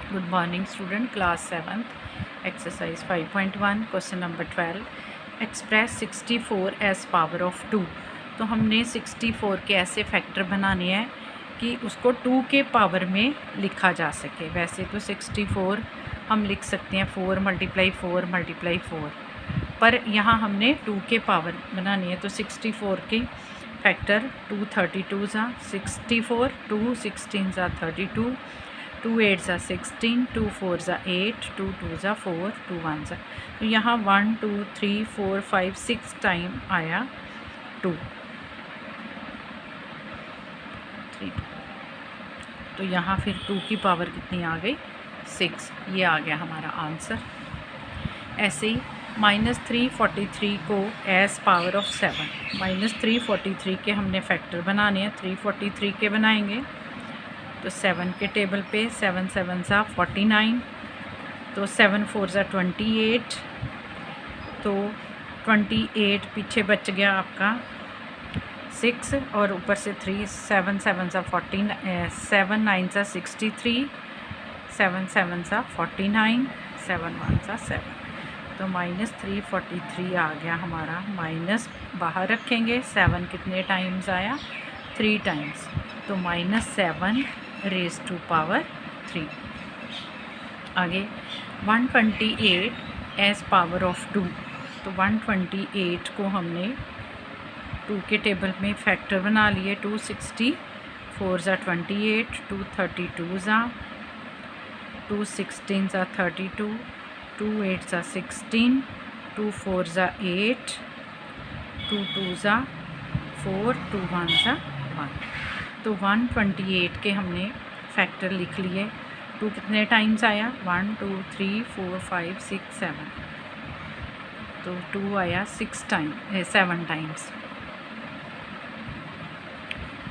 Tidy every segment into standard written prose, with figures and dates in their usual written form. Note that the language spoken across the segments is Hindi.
Good morning student, class 7th, exercise 5.1, question number 12. Express 64 as power of 2. तो हमने 64 के ऐसे फैक्टर बनाने हैं कि उसको 2 के पावर में लिखा जा सके। वैसे तो 64 हम लिख सकते हैं 4 × 4 × 4, पर यहाँ हमने 2 के पावर बनानी है। तो 64 की फैक्टर 2 32 ज़ा 64, 2 16 ज़ा 32, 2 8 ज़ा 16, 2 4 ज़ा 8, 2 2 ज़ा 4, 2 1 ज़ा। तो यहाँ 1 2 3 4 5 6 टाइम आया 2 3। तो यहाँ फिर 2 की पावर कितनी आ गई 6। ये आ गया हमारा आंसर। ऐसे ही -343 को एज पावर ऑफ 7, -343 के हमने फैक्टर बनाने हैं। 343 के बनाएंगे तो 7 के टेबल पे 7 7 ज़ा 49, तो 7 4 ज़ा 28, तो 28 पीछे बच गया आपका 6 और ऊपर से 3, 7 7 ज़ा 14, 7 9 ज़ा 63, 7 7 ज़ा 49, 7 1 ज़ा 7। तो -343 आ गया हमारा। माइनस बाहर रखेंगे, 7 कितने टाइम्स आया 3 टाइम्स, तो -7 रेज़ टू पावर 3। आगे 128 एज पावर ऑफ 2। तो 128 को हमने 2 के टेबल में फैक्टर बना लिए। 2 64 ज़ा 28, 2 32 ज़ा, 2 16 ज़ा 32, 2 8 ज़ा 16, 2 4 ज़ा 8, 2 2 ज़ा 4, 2 1 ज़ा 1। तो 128 के हमने फैक्टर लिख लिए। 2 कितने टाइम्स आया 1 2 3 4 5 6 7, तो 2 आया 7 टाइम्स।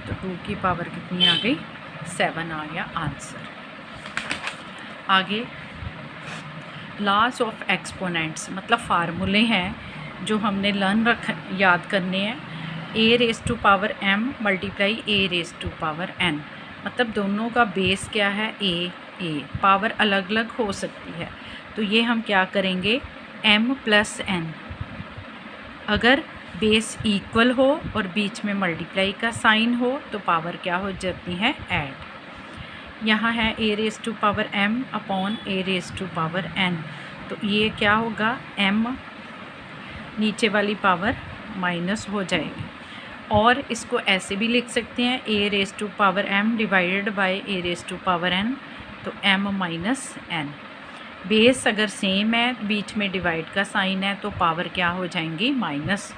तो 2 की पावर कितनी आ गई 7 आ गया आंसर। आगे लॉस ऑफ एक्सपोनेंट्स मतलब फार्मूले हैं जो हमने याद करने हैं। a raise to power m multiply a raise to power n, मतलब दोनों का बेस क्या है a पावर अलग अलग हो सकती है। तो ये हम क्या करेंगे m + n, अगर बेस इक्वल हो और बीच में मल्टीप्लाई का साइन हो तो पावर क्या हो जाती है ऐड। यहाँ है a raise to power m upon a raise to power n, तो ये क्या होगा m नीचे वाली पावर माइनस हो जाएगी। और इसको ऐसे भी लिख सकते हैं a raise to power m divided by a raise to power n, तो m - n। बेस अगर सेम है, बीच में डिवाइड का साइन है, तो पावर क्या हो जाएंगी माइनस।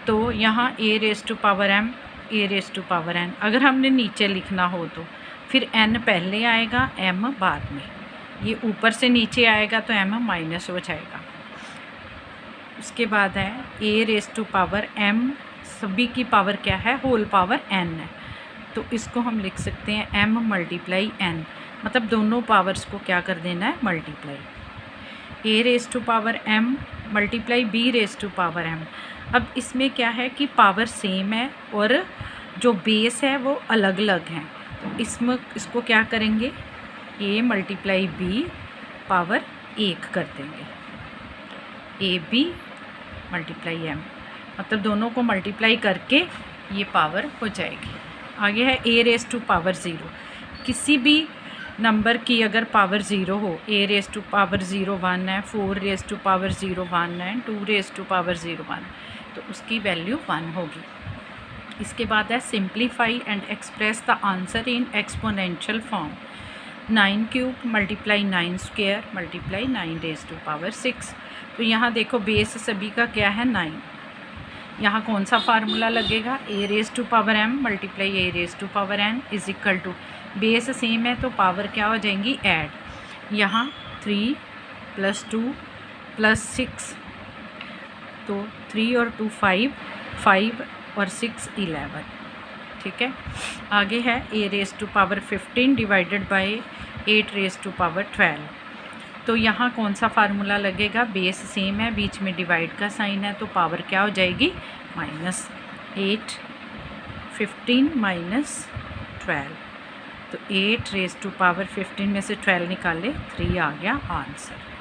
तो यहाँ a raise to power m, a raise to power n अगर हमने नीचे लिखना हो तो फिर n पहले आएगा m बाद में, ये ऊपर से नीचे आएगा तो m माइनस हो जाएगा। उसके बाद है a raise to power m, सभी की पावर क्या है होल पावर n है, तो इसको हम लिख सकते हैं m × n, मतलब दोनों पावर्स को क्या कर देना है multiply. a raise to power m multiply b raise to power m। अब इसमें क्या है कि पावर सेम है और जो बेस है वो अलग अलग हैं, तो इसको क्या करेंगे a × b पावर 1 कर देंगे, ab × m, मतलब दोनों को मल्टीप्लाई करके ये पावर हो जाएगी। आगे है a रेज़ टू पावर 0। किसी भी नंबर की अगर पावर 0 हो, a रेज़ टू पावर 0 1 है, 4 रेज़ टू पावर 0 1 है, 2 रेज़ टू पावर 0 1, तो उसकी वैल्यू 1 होगी। इसके बाद है simplify and express the answer in exponential form. 9³ × 9² × 9 raise to power 6। तो यहाँ देखो बेस सभी का क्या है 9। यहाँ कौन सा फार्मूला लगेगा a raise to power m multiply a raise to power n is equal to, base same है तो पावर क्या हो जाएंगी ऐड। यहाँ 3 + 2 + 6, तो 3 और 2 5, 5 और 6 11, ठीक है। आगे है a raise to power 15 divided by 8 raise to power 12। तो यहाँ कौन सा फार्मूला लगेगा, बेस सेम है, बीच में डिवाइड का साइन है, तो पावर क्या हो जाएगी -8, 15 - 12, तो 8 रेज़ टू पावर 15 में से 12 निकाले 3 आ गया आंसर।